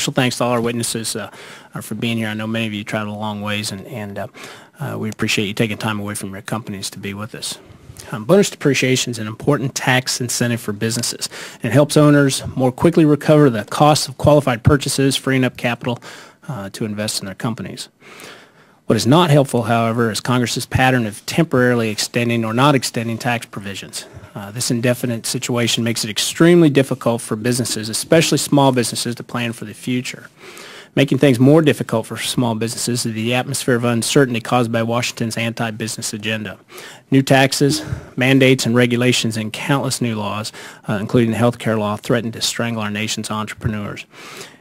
Special thanks to all our witnesses for being here. I know many of you traveled a long ways, and we appreciate you taking time away from your companies to be with us. Bonus depreciation is an important tax incentive for businesses. It helps owners more quickly recover the cost of qualified purchases, freeing up capital to invest in their companies. What is not helpful, however, is Congress's pattern of temporarily extending or not extending tax provisions. This indefinite situation makes it extremely difficult for businesses, especially small businesses, to plan for the future. Making things more difficult for small businesses is the atmosphere of uncertainty caused by Washington's anti-business agenda. New taxes, mandates, and regulations and countless new laws, including the health care law, threaten to strangle our nation's entrepreneurs.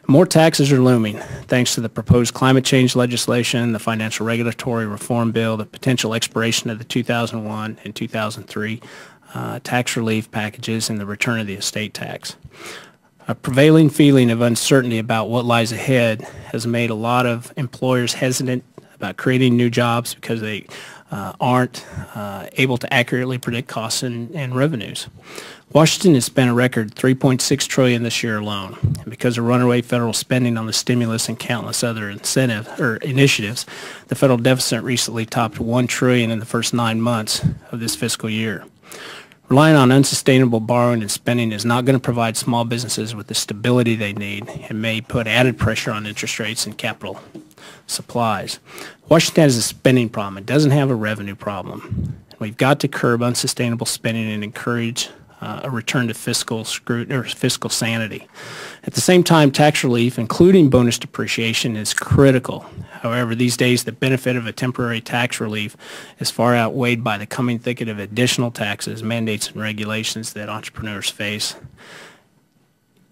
More taxes are looming thanks to the proposed climate change legislation, the financial regulatory reform bill, the potential expiration of the 2001 and 2003 tax relief packages, and the return of the estate tax. A prevailing feeling of uncertainty about what lies ahead has made a lot of employers hesitant about creating new jobs because they aren't able to accurately predict costs and revenues. Washington has spent a record $3.6 trillion this year alone, and because of runaway federal spending on the stimulus and countless other initiatives, the federal deficit recently topped $1 trillion in the first 9 months of this fiscal year. Relying on unsustainable borrowing and spending is not going to provide small businesses with the stability they need and may put added pressure on interest rates and capital supplies. Washington has a spending problem. It doesn't have a revenue problem. We've got to curb unsustainable spending and encourage a return to fiscal sanity. At the same time, tax relief, including bonus depreciation, is critical. However, these days, the benefit of a temporary tax relief is far outweighed by the coming thicket of additional taxes, mandates, and regulations that entrepreneurs face.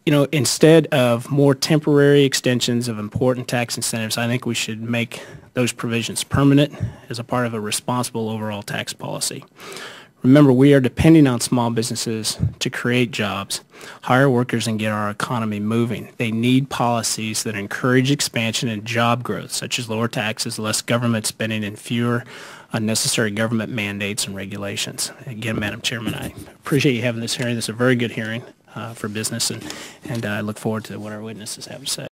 You know, instead of more temporary extensions of important tax incentives, I think we should make those provisions permanent as a part of a responsible overall tax policy. Remember, we are depending on small businesses to create jobs, hire workers, and get our economy moving. They need policies that encourage expansion and job growth, such as lower taxes, less government spending, and fewer unnecessary government mandates and regulations. Again, Madam Chairman, I appreciate you having this hearing. This is a very good hearing for business, and I look forward to what our witnesses have to say.